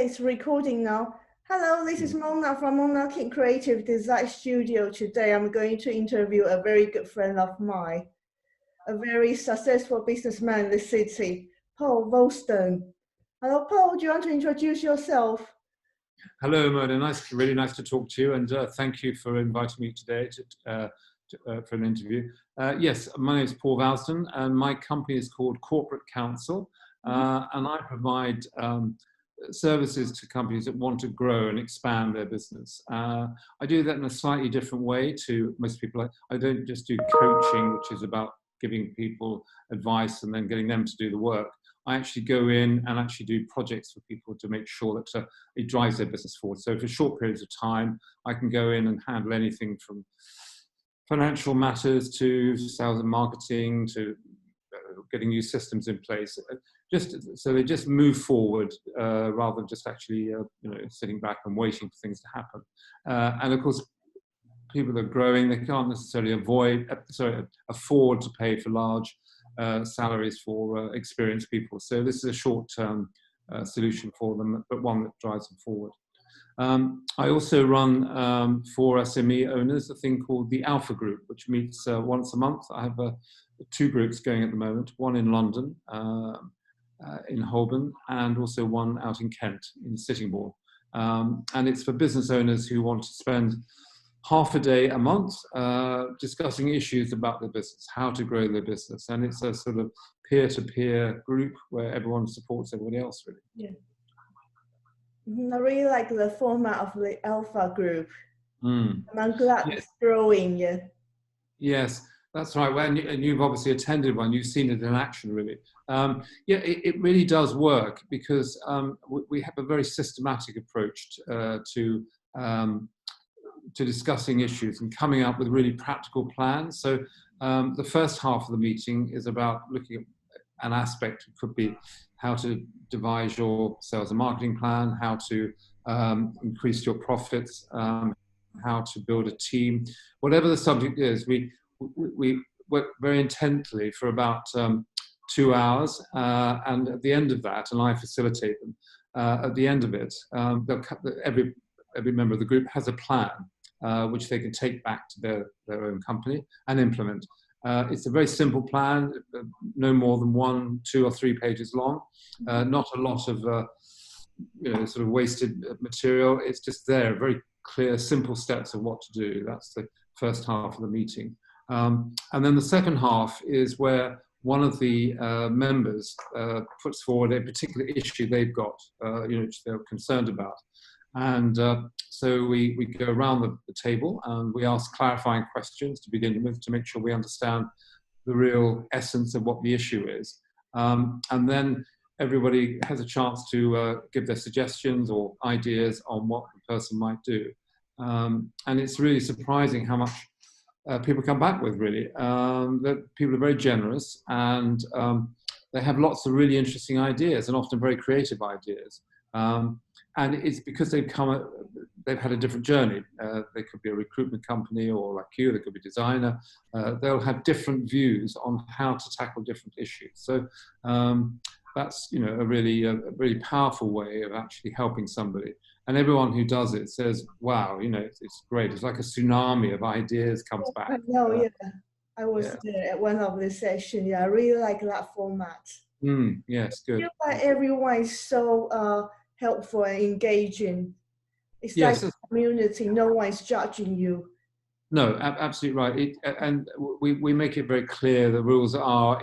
it's recording now. Hello, this is Mona from Mona King Creative Design Studio. Today I'm going to interview a very good friend of mine, a very successful businessman in the city, Paul Vousden. Hello, Paul, do you want to introduce yourself? Hello, Mona. Really nice to talk to you, and thank you for inviting me today for an interview. Yes, my name is Paul Vousden, and my company is called Corporate Counsel, and I provide services to companies that want to grow and expand their business. I do that in a slightly different way to most people. I don't just do coaching, which is about giving people advice and then getting them to do the work. I actually go in and actually do projects for people to make sure that it drives their business forward. So for short periods of time, I can go in and handle anything from financial matters to sales and marketing to getting new systems in place. So they just move forward rather than just actually sitting back and waiting for things to happen. And of course, people that are growing, they can't necessarily afford to pay for large salaries for experienced people. So this is a short-term solution for them, but one that drives them forward. I also run for SME owners a thing called the Alpha Group, which meets once a month. I have two groups going at the moment, one in London, in Holborn, and also one out in Kent, in Sittingbourne. And it's for business owners who want to spend half a day a month discussing issues about their business, how to grow their business. And it's a sort of peer-to-peer group where everyone supports everybody else, really. Yeah. I really like the format of the Alpha Group. And I'm glad it's growing. Yeah. Yes, that's right. Well, and you've obviously attended one. You've seen it in action, really. It really does work because we have a very systematic approach to discussing issues and coming up with really practical plans. So the first half of the meeting is about looking at an aspect. It could be how to devise your sales and marketing plan, how to increase your profits, how to build a team. Whatever the subject is, we work very intently for about 2 hours, and at the end of that, and I facilitate them, at the end of it, every member of the group has a plan which they can take back to their own company and implement. It's a very simple plan, no more than 1, 2, or 3 pages long. Not a lot of sort of wasted material. It's just there, very clear, simple steps of what to do. That's the first half of the meeting. And then the second half is where one of the members puts forward a particular issue they've got, which they're concerned about. And so we go around the table and we ask clarifying questions to begin with to make sure we understand the real essence of what the issue is. And then everybody has a chance to give their suggestions or ideas on what the person might do. And it's really surprising how much people come back with, really. That people are very generous and they have lots of really interesting ideas and often very creative ideas. And it's because they've had a different journey. They could be a recruitment company, or like you, they could be a designer. They'll have different views on how to tackle different issues. So that's a really powerful way of actually helping somebody. And everyone who does it says, "Wow, it's great. It's like a tsunami of ideas comes back." I know, yeah. I was there at one of the sessions. Yeah, I really like that format. Yes, good. I feel like everyone is so helpful and engaging. It's like a community. No one is judging you. No, absolutely right. And we make it very clear. The rules are: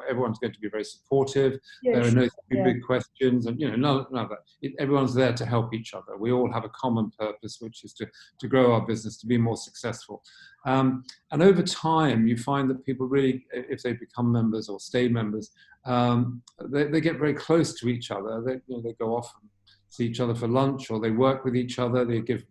everyone's going to be very supportive. There are no big questions, and none of that. Everyone's there to help each other. We all have a common purpose, which is to grow our business, to be more successful. And over time, you find that people really, if they become members or stay members, they get very close to each other. They go off and see each other for lunch, or they work with each other, they give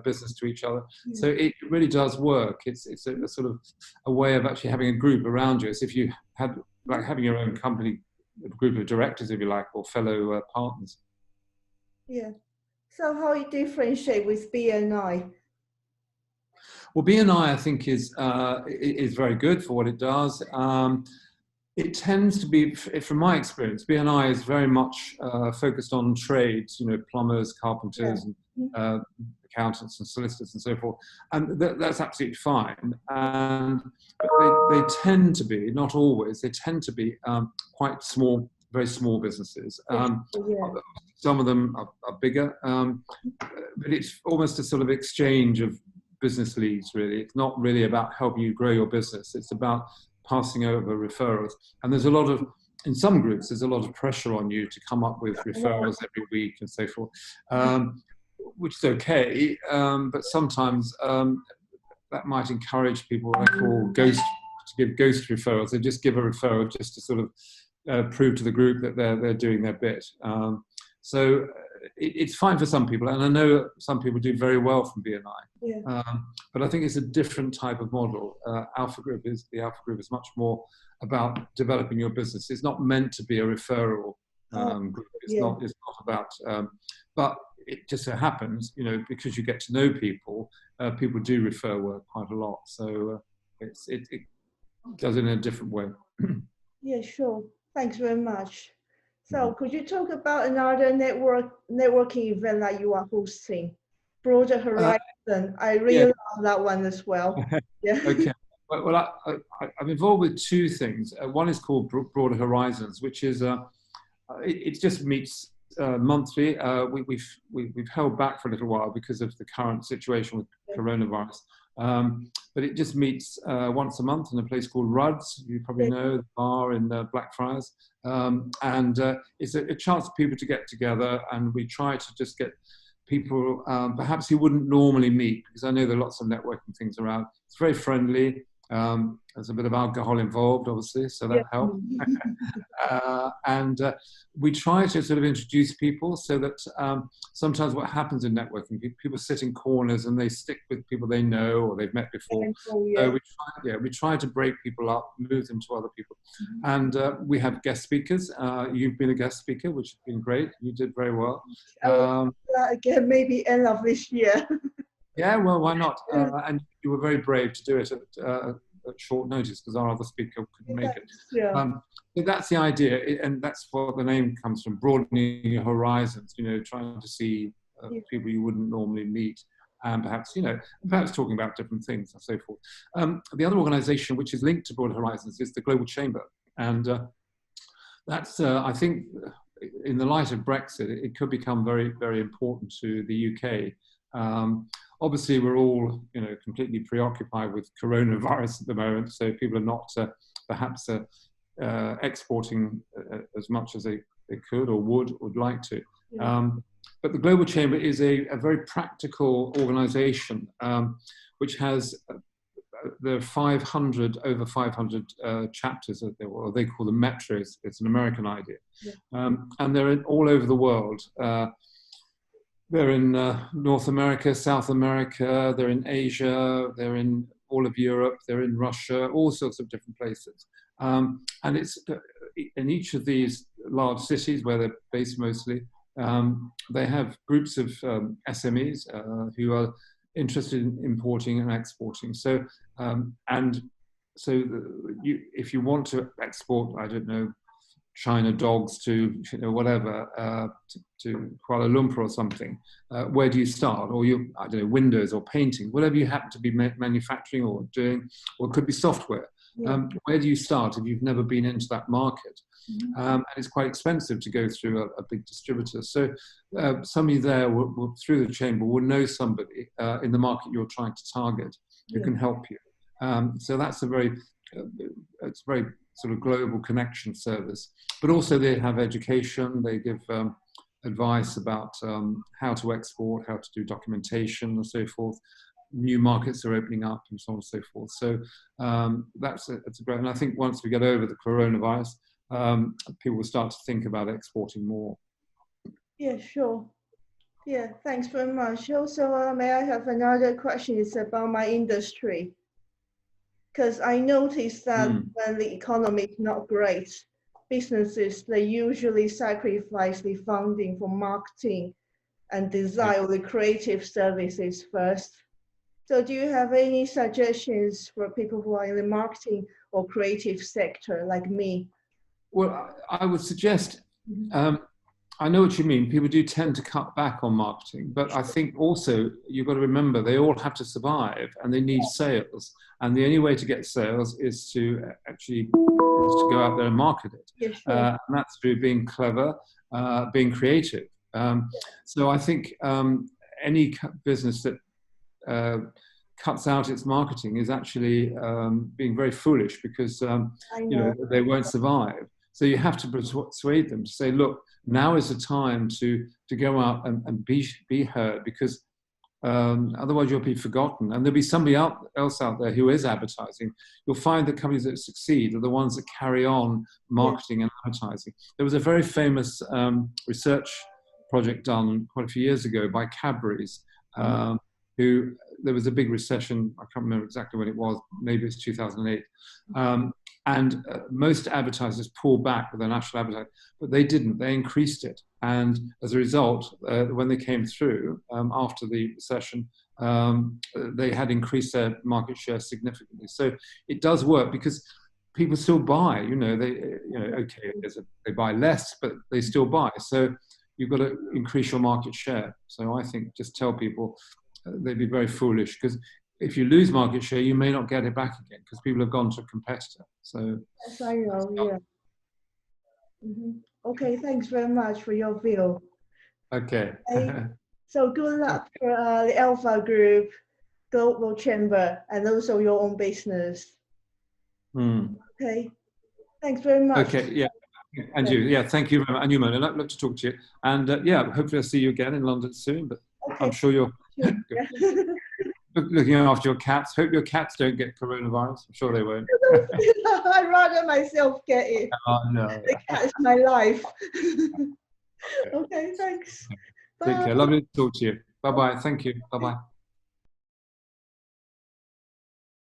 business to each other. So it really does work. It's a sort of a way of actually having a group around you. As if you had, like having your own company, a group of directors, if you like, or fellow partners. Yeah. So how you differentiate with BNI? Well, BNI, I think, is very good for what it does. It tends to be, from my experience, BNI is very much focused on trades, plumbers, carpenters, and accountants and solicitors and so forth. And that's absolutely fine. And they tend to be, not always, they tend to be quite small, very small businesses. Some of them are bigger, but it's almost a sort of exchange of business leads, really. It's not really about helping you grow your business. It's about passing over referrals. And there's a lot of, in some groups, there's a lot of pressure on you to come up with referrals every week and so forth, which is okay. But sometimes that might encourage people, what I call to give ghost referrals. They just give a referral just to sort of prove to the group that they're doing their bit. So it's fine for some people, and I know some people do very well from BNI. But I think it's a different type of model. The Alpha Group is much more about developing your business. It's not meant to be a referral group. It's not about. But it just so happens, because you get to know people, people do refer work quite a lot. So it does it in a different way. Yeah, sure. Thanks very much. So could you talk about another networking event that you are hosting, Broader Horizon? I really love that one as well. Yeah. Okay. Well, I'm involved with two things. One is called Broader Horizons, which is it just meets monthly. We've held back for a little while because of the current situation with coronavirus. But it just meets once a month in a place called Rudd's. You probably know the bar in Blackfriars. And it's a chance for people to get together, and we try to just get people perhaps who wouldn't normally meet, because I know there are lots of networking things around. It's very friendly. There's a bit of alcohol involved, obviously, so that helps. And we try to sort of introduce people so that sometimes what happens in networking, people sit in corners and they stick with people they know or they've met before. So we try to break people up, move them to other people. And we have guest speakers. You've been a guest speaker, which has been great. You did very well. Again, maybe end of this year. Yeah, well, why not? And you were very brave to do it at short notice, because our other speaker couldn't make it. So that's the idea, and that's what the name comes from, broadening your horizons, trying to see people you wouldn't normally meet, and perhaps talking about different things and so forth. The other organization which is linked to Broader Horizons is the Global Chamber, and that's, I think, in the light of Brexit, it could become very, very important to the UK. Obviously, we're all, completely preoccupied with coronavirus at the moment, so people are not perhaps exporting as much as they could or would like to. But the Global Chamber is a very practical organisation which has there are over 500 chapters, or they call them metros. It's an American idea, and they're all over the world. They're in North America, South America, they're in Asia, they're in all of Europe, they're in Russia, all sorts of different places. And it's in each of these large cities where they're based mostly, they have groups of SMEs who are interested in importing and exporting. So, if you want to export, I don't know, China dogs to whatever, to Kuala Lumpur or something, where do you start? Or I don't know, windows or painting, whatever you happen to be manufacturing or doing, or it could be software. Where do you start if you've never been into that market? And it's quite expensive to go through a big distributor. So somebody there through the chamber will know somebody in the market you're trying to target who can help you. So that's it's very sort of global connection service. But also they have education. They give advice about how to export, how to do documentation and so forth. New markets are opening up and so on and so forth. So it's a great, and I think once we get over the coronavirus, people will start to think about exporting more. Yeah, sure. Yeah, thanks very much. Also, may I have another question? It's about my industry. Because I noticed that when the economy is not great, businesses, they usually sacrifice the funding for marketing and design or the creative services first. So do you have any suggestions for people who are in the marketing or creative sector like me? Well, I would suggest, I know what you mean. People do tend to cut back on marketing, but I think also you've got to remember they all have to survive and they need sales. And the only way to get sales is to actually go out there and market it. Yeah, sure. And that's through being clever, being creative. So I think any business that cuts out its marketing is actually being very foolish, because they won't survive. So you have to persuade them to say, look, now is the time to go out and be heard, because otherwise you'll be forgotten. And there'll be somebody else out there who is advertising. You'll find that companies that succeed are the ones that carry on marketing and advertising. There was a very famous research project done quite a few years ago by Cadbury's, who, there was a big recession. I can't remember exactly when it was. Maybe it's 2008. And most advertisers pulled back with their national advertising, but they didn't. They increased it. And as a result, when they came through after the recession, they had increased their market share significantly. So it does work, because people still buy. Okay, they buy less, but they still buy. So you've got to increase your market share. So I think just tell people they'd be very foolish, because if you lose market share, you may not get it back again, because people have gone to a competitor. So yes, I know. Yeah. Okay, thanks very much for your view. Okay. So good luck for the Alpha Group, Global Chamber, and also your own business. Okay, thanks very much. Okay, yeah. And you, yeah, thank you very much. And you, Mona, I'd love to talk to you. And yeah, hopefully I'll see you again in London soon, but okay. I'm sure you're looking after your cats. Hope your cats don't get coronavirus. I'm sure they won't. I'd rather myself get it. Oh, no. The cat is my life. Okay, thanks. Take care. Lovely to talk to you. Bye-bye. Thank you. Bye-bye.